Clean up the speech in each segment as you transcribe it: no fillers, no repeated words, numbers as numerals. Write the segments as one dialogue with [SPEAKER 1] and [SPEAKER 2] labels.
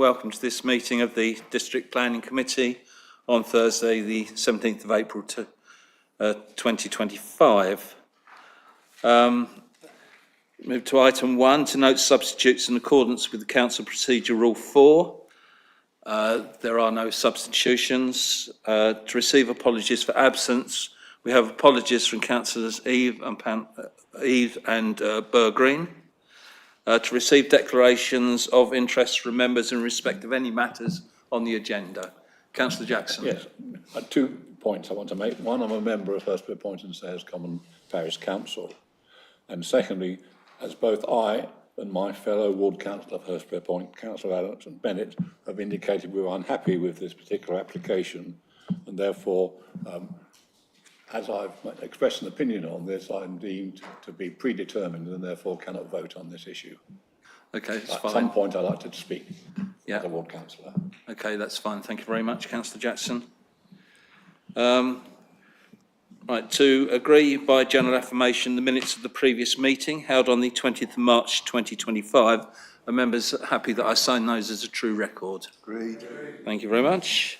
[SPEAKER 1] welcome to this meeting of the District Planning Committee on Thursday, the 17th of April 2025. Move to item 1, to note substitutes in accordance with the Council Procedure Rule 4. There are no substitutions. To receive apologies for absence, we have apologies from Councillors Eve and Burgreen. To receive declarations of interest from members in respect of any matters on the agenda. Councillor Jackson.
[SPEAKER 2] Yes, 2 points I want to make. One, I'm a member of Hurstby Point and Sayers Common Parish Council. And secondly, as both I and my fellow ward councillor of Hurstby Point, Councillor Alexander Bennett, have indicated we were unhappy with this particular application, and therefore, as I've expressed an opinion on this, I'm deemed to be predetermined and therefore cannot vote on this issue.
[SPEAKER 1] Okay, that's fine.
[SPEAKER 2] At some point I'd like to speak as a ward councillor.
[SPEAKER 1] Okay, that's fine. Thank you very much, Councillor Jackson. Right, to agree by general affirmation the minutes of the previous meeting held on the 20th of March 2025. Are members happy that I sign those as a true record?
[SPEAKER 3] Agreed.
[SPEAKER 1] Thank you very much.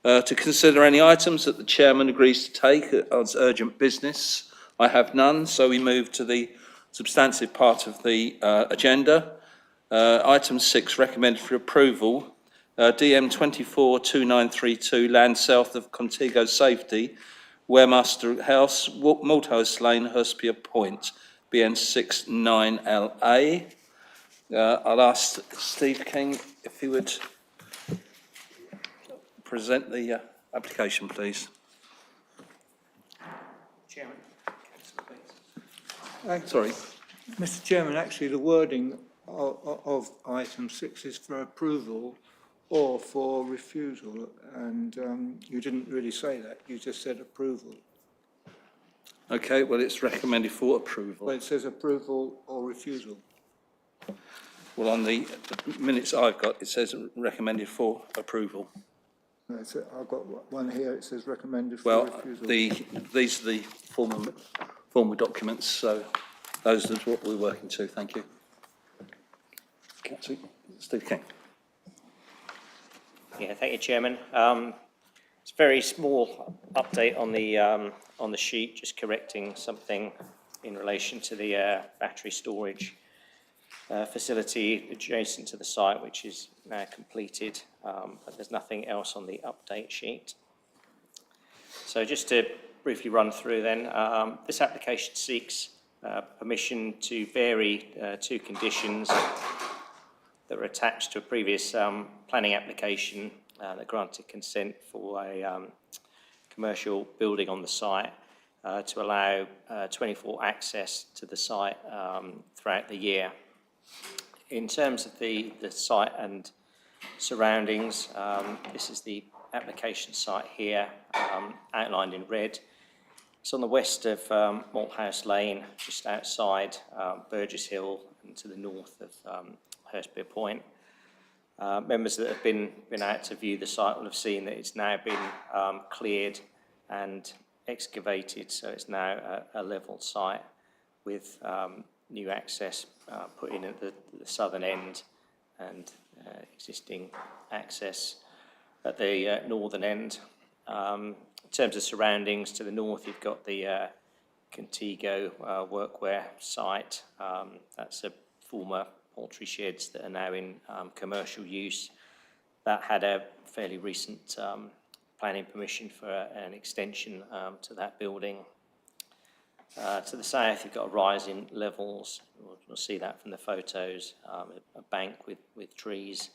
[SPEAKER 1] To consider any items that the chairman agrees to take as urgent business. I have none, so we move to the substantive part of the agenda. Item 6, recommended for approval. DM 242932, land south of Contigo Safety, Waremaster House, Malthouse Lane, Hurstby Point, BN 69LA. I'll ask Steve King if he would present the application, please.
[SPEAKER 4] Chairman.
[SPEAKER 1] Sorry.
[SPEAKER 4] Mr. Chairman, actually the wording of item 6 is for approval or for refusal, and you didn't really say that, you just said approval.
[SPEAKER 1] Okay, well, it's recommended for approval.
[SPEAKER 4] Well, it says approval or refusal.
[SPEAKER 1] Well, on the minutes I've got, it says recommended for approval.
[SPEAKER 4] No, I've got one here, it says recommended for refusal.
[SPEAKER 1] These are the formal documents, so those are what we're working to. Thank you. Councillor Steve King.
[SPEAKER 5] Yeah, thank you, Chairman. It's a very small update on the sheet, just correcting something in relation to the battery storage facility adjacent to the site, which is now completed, but there's nothing else on the update sheet. So just to briefly run through then, this application seeks permission to vary 2 conditions that were attached to a previous planning application that granted consent for a commercial building on the site to allow 24 access to the site throughout the year. In terms of the site and surroundings, this is the application site here, outlined in red. It's on the west of Malthouse Lane, just outside Burgess Hill, and to the north of Hurstby Point. Members that have been out to view the site will have seen that it's now been cleared and excavated, so it's now a level site with new access put in at the southern end and existing access at the northern end. In terms of surroundings, to the north you've got the Contigo workwear site. That's a former poultry sheds that are now in commercial use. That had a fairly recent planning permission for an extension to that building. To the south, you've got a rise in levels. You'll see that from the photos, a bank with trees.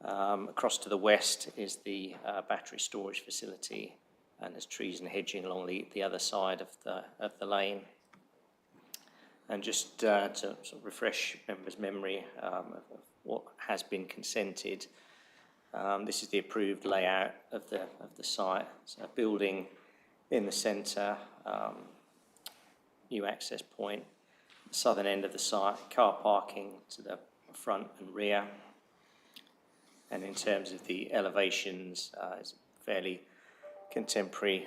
[SPEAKER 5] Across to the west is the battery storage facility, and there's trees and hedging along the other side of the lane. And just to sort of refresh members' memory of what has been consented, this is the approved layout of the site. So a building in the centre, new access point, southern end of the site, car parking to the front and rear. And in terms of the elevations, it's a fairly contemporary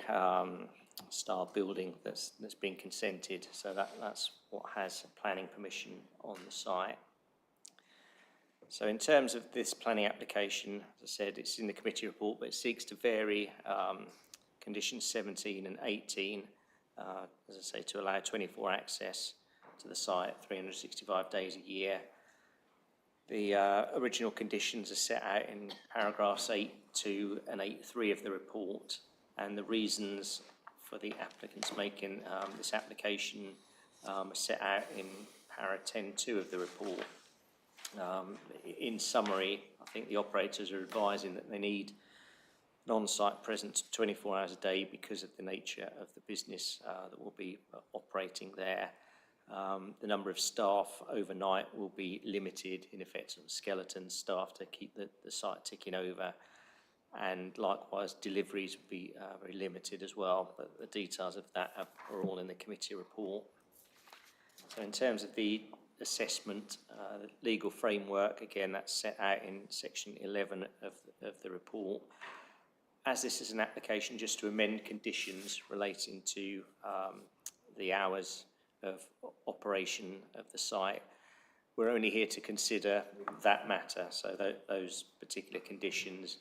[SPEAKER 5] style building that's been consented, so that's what has planning permission on the site. So in terms of this planning application, as I said, it's in the committee report, but it seeks to vary conditions 17 and 18, as I say, to allow 24 access to the site 365 days a year. The original conditions are set out in paragraphs 8.2 and 8.3 of the report, and the reasons for the applicants making this application are set out in para 10.2 of the report. In summary, I think the operators are advising that they need an on-site presence 24 hours a day because of the nature of the business that will be operating there. The number of staff overnight will be limited, in effect, sort of skeleton staff to keep the site ticking over. And likewise, deliveries will be very limited as well, but the details of that are all in the committee report. So in terms of the assessment, the legal framework, again, that's set out in section 11 of the report. As this is an application just to amend conditions relating to the hours of operation of the site, we're only here to consider that matter, so those particular conditions,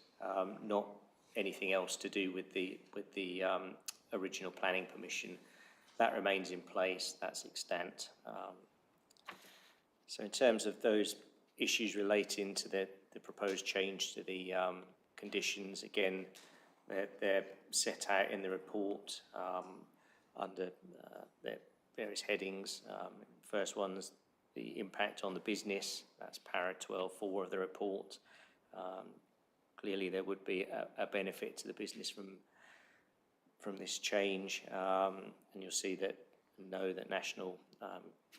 [SPEAKER 5] not anything else to do with the original planning permission. That remains in place, that's extant. So in terms of those issues relating to the proposed change to the conditions, again, they're set out in the report under their various headings. First one's the impact on the business, that's para 12.4 of the report. Clearly there would be a benefit to the business from this change, and you'll see that national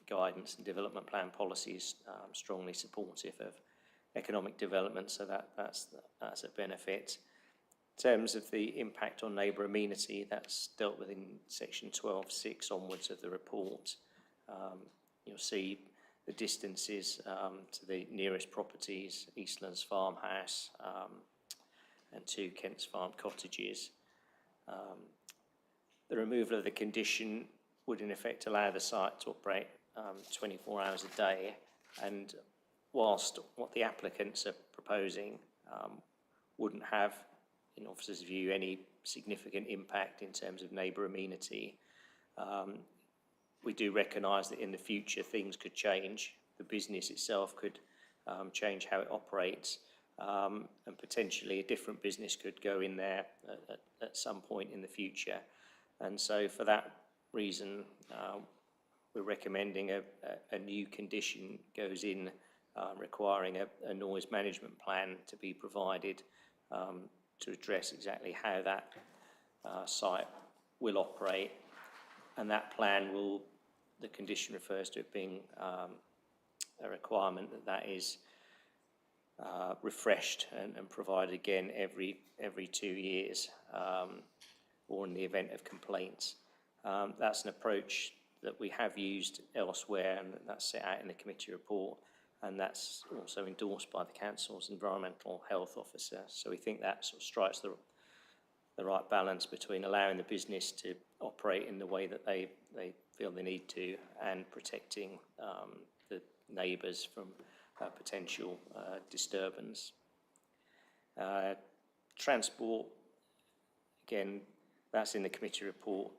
[SPEAKER 5] guidance and development plan policy is strongly supportive of economic development, so that's a benefit. In terms of the impact on neighbour amenity, that's dealt with in section 12.6 onwards of the report. You'll see the distances to the nearest properties, Eastlands Farmhouse and 2 Kent's Farm cottages. The removal of the condition would in effect allow the site to operate 24 hours a day, and whilst what the applicants are proposing wouldn't have, in officers' view, any significant impact in terms of neighbour amenity, we do recognise that in the future things could change. The business itself could change how it operates, and potentially a different business could go in there at some point in the future. And so for that reason, we're recommending a new condition goes in requiring a noise management plan to be provided to address exactly how that site will operate. And that plan will, the condition refers to it being a requirement that is refreshed and provided again every 2 years, or in the event of complaints. That's an approach that we have used elsewhere, and that's set out in the committee report, and that's also endorsed by the council's environmental health officer. So we think that sort of strikes the right balance between allowing the business to operate in the way that they feel they need to, and protecting the neighbours from potential disturbance. Transport, again, that's in the committee report.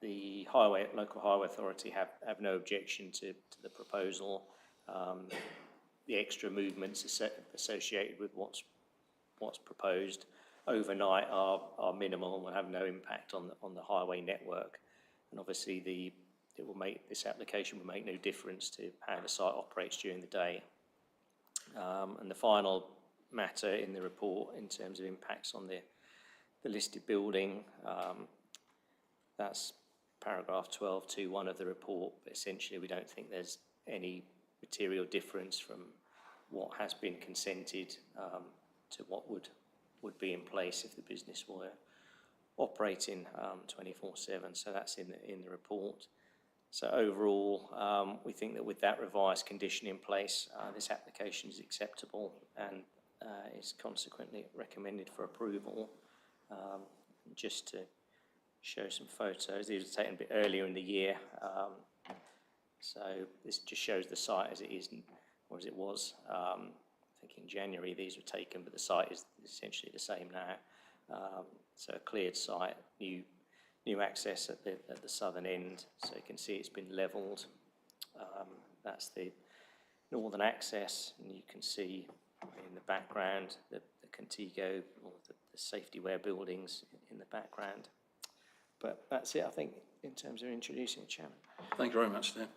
[SPEAKER 5] The local highway authority have no objection to the proposal. The extra movements associated with what's proposed overnight are minimal and will have no impact on the highway network. And obviously this application will make no difference to how the site operates during the day. And the final matter in the report in terms of impacts on the listed building, that's paragraph 12.2.1 of the report. But essentially, we don't think there's any material difference from what has been consented to what would be in place if the business were operating 24/7. So that's in the report. So overall, we think that with that revised condition in place, this application is acceptable and is consequently recommended for approval. Just to show some photos, these were taken a bit earlier in the year. So this just shows the site as it is or as it was. I think in January these were taken, but the site is essentially the same now. So a cleared site, new access at the southern end, so you can see it's been levelled. That's the northern access, and you can see in the background the Contigo, or the safety wear buildings in the background. But that's it, I think, in terms of introducing the chairman.
[SPEAKER 1] Thank you very much, Dan.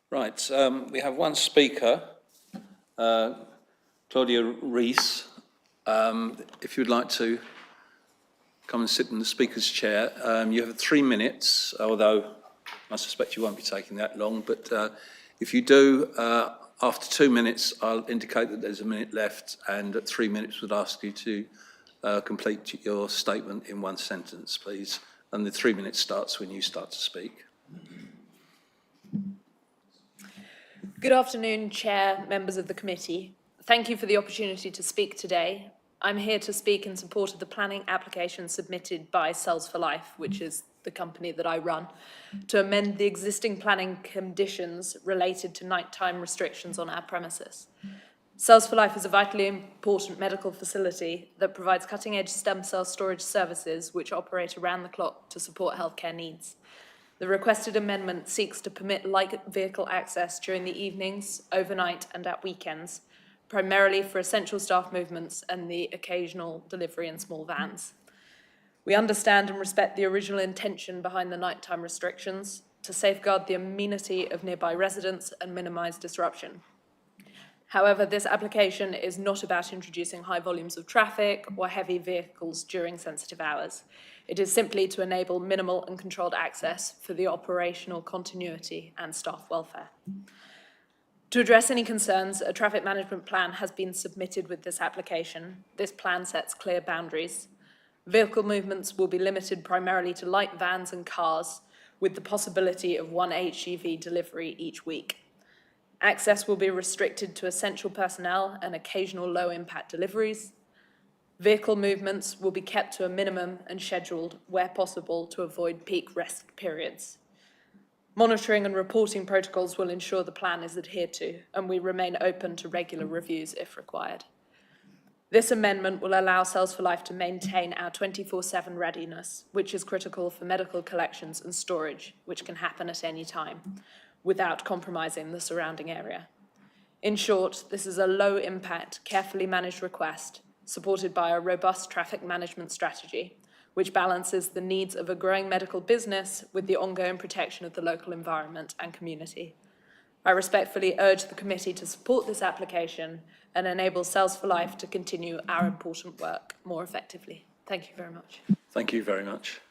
[SPEAKER 1] Right, we have one speaker, Claudia Rees. If you'd like to come and sit in the speaker's chair, you have 3 minutes, although I suspect you won't be taking that long, but if you do, after 2 minutes, I'll indicate that there's a minute left, and at 3 minutes would ask you to complete your statement in 1 sentence, please. And the 3 minutes starts when you start to speak.
[SPEAKER 3] Good afternoon, Chair, members of the committee. Thank you for the opportunity to speak today. I'm here to speak in support of the planning application submitted by Cells for Life, which is the company that I run, to amend the existing planning conditions related to nighttime restrictions on our premises. Cells for Life is a vitally important medical facility that provides cutting-edge stem cell storage services which operate around the clock to support healthcare needs. The requested amendment seeks to permit light vehicle access during the evenings, overnight and at weekends, primarily for essential staff movements and the occasional delivery in small vans. We understand and respect the original intention behind the nighttime restrictions to safeguard the amenity of nearby residents and minimise disruption. However, this application is not about introducing high volumes of traffic or heavy vehicles during sensitive hours. It is simply to enable minimal and controlled access for the operational continuity and staff welfare. To address any concerns, a traffic management plan has been submitted with this application. This plan sets clear boundaries. Vehicle movements will be limited primarily to light vans and cars, with the possibility of 1 HGV delivery each week. Access will be restricted to essential personnel and occasional low-impact deliveries. Vehicle movements will be kept to a minimum and scheduled where possible to avoid peak rest periods. Monitoring and reporting protocols will ensure the plan is adhered to, and we remain open to regular reviews if required. This amendment will allow Cells for Life to maintain our 24/7 readiness, which is critical for medical collections and storage, which can happen at any time, without compromising the surrounding area. In short, this is a low-impact, carefully managed request, supported by a robust traffic management strategy, which balances the needs of a growing medical business with the ongoing protection of the local environment and community. I respectfully urge the committee to support this application and enable Cells for Life to continue our important work more effectively. Thank you very much.
[SPEAKER 1] Thank you very much.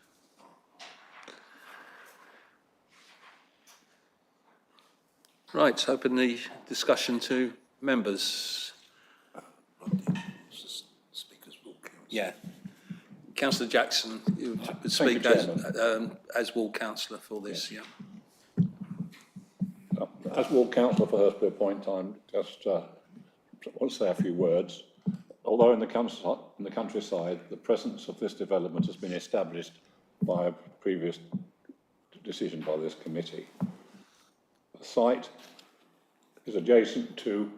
[SPEAKER 1] Right, open the discussion to members. Yeah. Councillor Jackson, you would speak as ward councillor for this, yeah.
[SPEAKER 2] As ward councillor for Hurstpere Point, I just want to say a few words. Although in the countryside, the presence of this development has been established by a previous decision by this committee. The site is adjacent to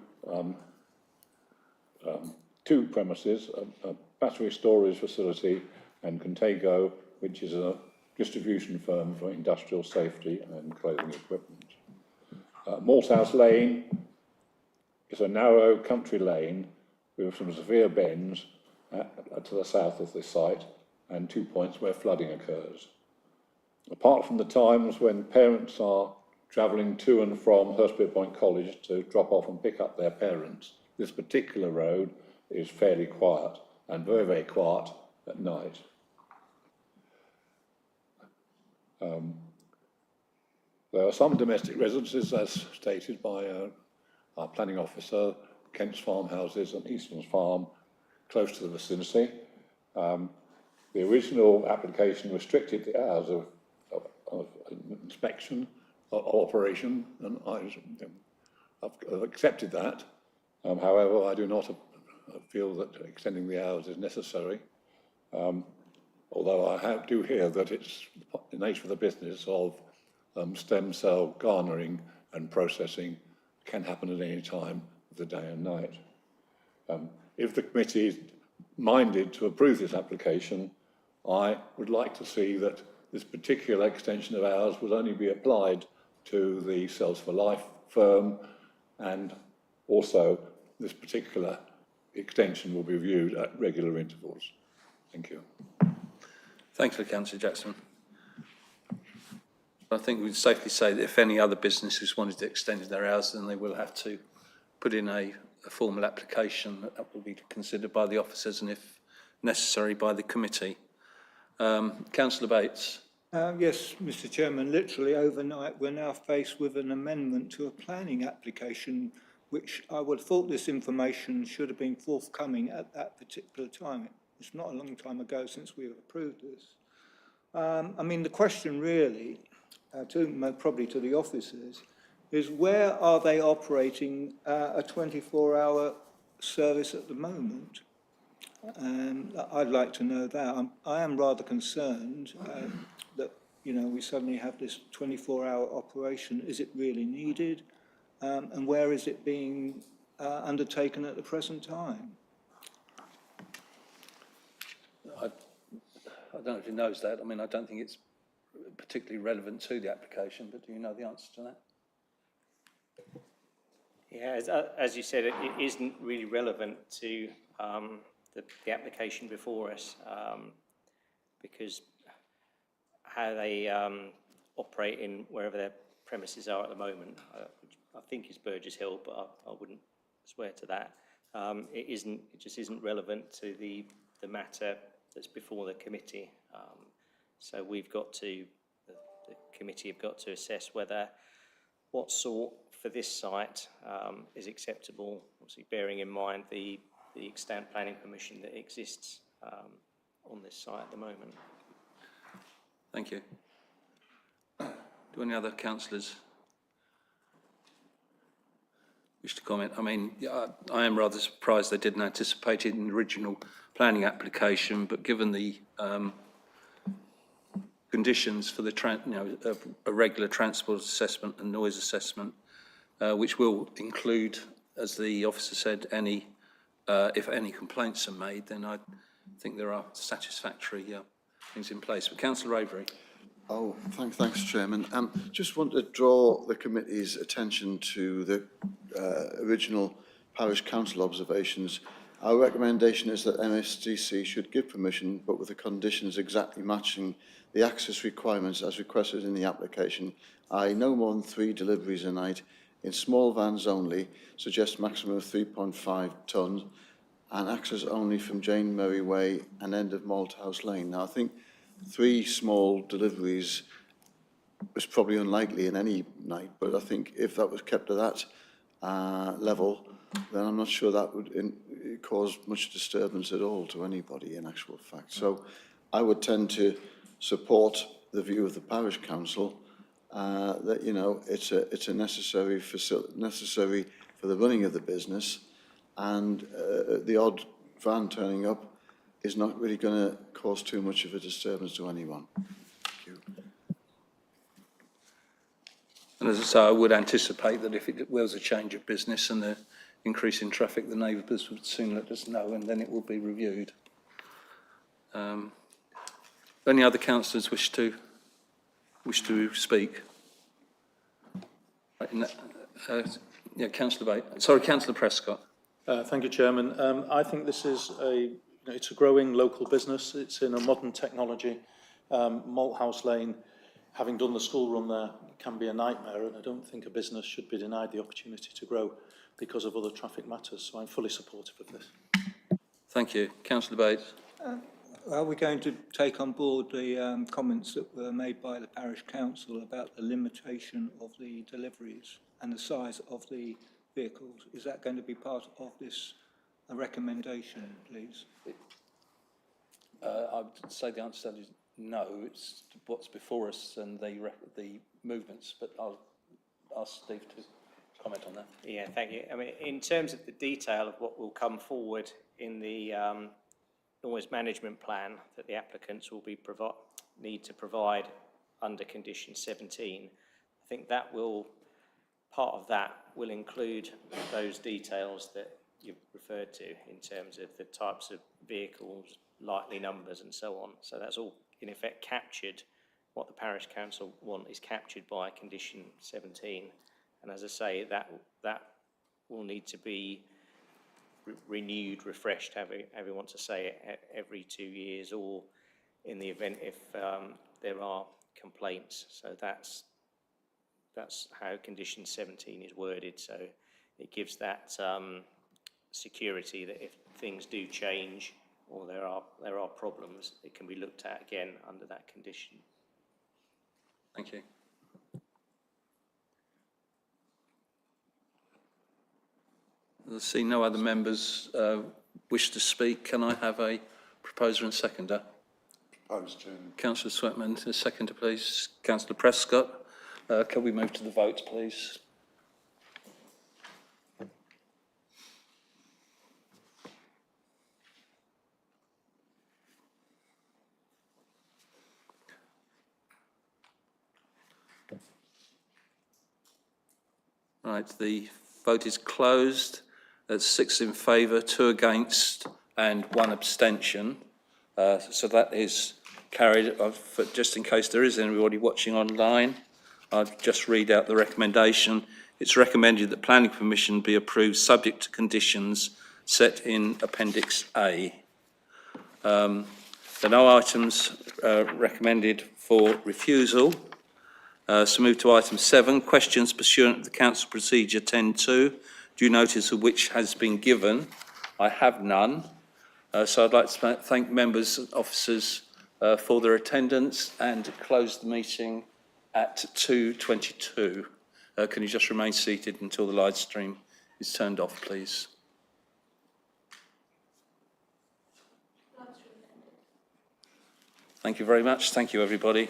[SPEAKER 2] two premises, a battery storage facility and Contigo, which is a distribution firm for industrial safety and clothing equipment. Malthouse Lane is a narrow country lane with some severe bends to the south of this site and 2 points where flooding occurs. Apart from the times when parents are travelling to and from Hurstpere Point College to drop off and pick up their parents, this particular road is fairly quiet and very, very quiet at night. There are some domestic residences, as stated by our planning officer, Kent's Farmhouses and Easton's Farm, close to the vicinity. The original application restricted the hours of inspection, of operation, and I've accepted that. However, I do not feel that extending the hours is necessary, although I do hear that it's the nature of the business of stem cell garnering and processing can happen at any time of the day and night. If the committee is minded to approve this application, I would like to see that this particular extension of hours would only be applied to the Cells for Life firm, and also this particular extension will be reviewed at regular intervals. Thank you.
[SPEAKER 1] Thank you, Councillor Jackson. I think we'd safely say that if any other businesses wanted to extend their hours, then they will have to put in a formal application that will be considered by the officers and, if necessary, by the committee. Councillor Bates.
[SPEAKER 4] Yes, Mr. Chairman, literally overnight, we're now faced with an amendment to a planning application, which I would have thought this information should have been forthcoming at that particular time. It's not a long time ago since we approved this. I mean, the question really, probably to the officers, is where are they operating a 24-hour service at the moment? I'd like to know that. I am rather concerned that, you know, we suddenly have this 24-hour operation. Is it really needed? And where is it being undertaken at the present time?
[SPEAKER 1] I don't know if he knows that. I mean, I don't think it's particularly relevant to the application, but do you know the answer to that?
[SPEAKER 5] Yeah, as you said, it isn't really relevant to the application before us, because how they operate in wherever their premises are at the moment, which I think is Burgess Hill, but I wouldn't swear to that. It just isn't relevant to the matter that's before the committee. So we've got to, the committee have got to assess what sort for this site is acceptable, obviously bearing in mind the extant planning permission that exists on this site at the moment.
[SPEAKER 1] Thank you. Do any other councillors wish to comment? I mean, I am rather surprised they didn't anticipate it in the original planning application, but given the conditions for the a regular transport assessment and noise assessment, which will include, as the officer said, if any complaints are made, then I think there are satisfactory things in place. But Councillor Avery.
[SPEAKER 6] Oh, thanks, Chairman. Just want to draw the committee's attention to the original parish council observations. Our recommendation is that MSDC should give permission, but with the conditions exactly matching the access requirements as requested in the application, i.e. no more than 3 deliveries a night in small vans only, suggest maximum of 3.5 tonnes, and access only from Jane Murray Way and end of Malthouse Lane. Now, I think 3 small deliveries was probably unlikely in any night, but I think if that was kept at that level, then I'm not sure that would cause much disturbance at all to anybody in actual fact. So I would tend to support the view of the parish council that, you know, it's a necessary for the running of the business, and the odd van turning up is not really going to cause too much of a disturbance to anyone. Thank you.
[SPEAKER 1] And as I say, I would anticipate that if it was a change of business and the increase in traffic, the neighbours would soon let us know, and then it will be reviewed. Any other councillors wish to speak? Yeah, Councillor Bates. Sorry, Councillor Prescott.
[SPEAKER 7] Thank you, Chairman. I think this is it's a growing local business. It's in a modern technology. Malthouse Lane, having done the school run there, can be a nightmare, and I don't think a business should be denied the opportunity to grow because of other traffic matters. So I'm fully supportive of this.
[SPEAKER 1] Thank you. Councillor Bates.
[SPEAKER 4] Are we going to take on board the comments that were made by the parish council about the limitation of the deliveries and the size of the vehicles? Is that going to be part of this recommendation, please?
[SPEAKER 1] I would say the answer to that is no. It's what's before us and the movements, but I'll ask Steve to comment on that.
[SPEAKER 5] Yeah, thank you. I mean, in terms of the detail of what will come forward in the noise management plan that the applicants will be need to provide under condition 17, I think that part of that will include those details that you've referred to in terms of the types of vehicles, likely numbers and so on. So that's all in effect captured. What the parish council want is captured by condition 17. And as I say, that will need to be renewed, refreshed, however you want to say it, every 2 years, or in the event if there are complaints. So that's how condition 17 is worded. So it gives that security that if things do change or there are problems, it can be looked at again under that condition.
[SPEAKER 1] Thank you. I see no other members wish to speak. Can I have a proposer and seconder?
[SPEAKER 6] Proposed, Chairman.
[SPEAKER 1] Councillor Sweatman, a seconder, please. Councillor Prescott, can we move to the vote, please? Right, the vote is closed. That's 6 in favour, 2 against and 1 abstention. So that is carried. Just in case there is anybody watching online, I'll just read out the recommendation. It's recommended that planning permission be approved subject to conditions set in Appendix A. There are no items recommended for refusal. So move to item 7, questions pursuant to the Council Procedure 10.2, due notice of which has been given. I have none. So I'd like to thank members and officers for their attendance and close the meeting at 2:22. Can you just remain seated until the live stream is turned off, please? Thank you very much. Thank you, everybody.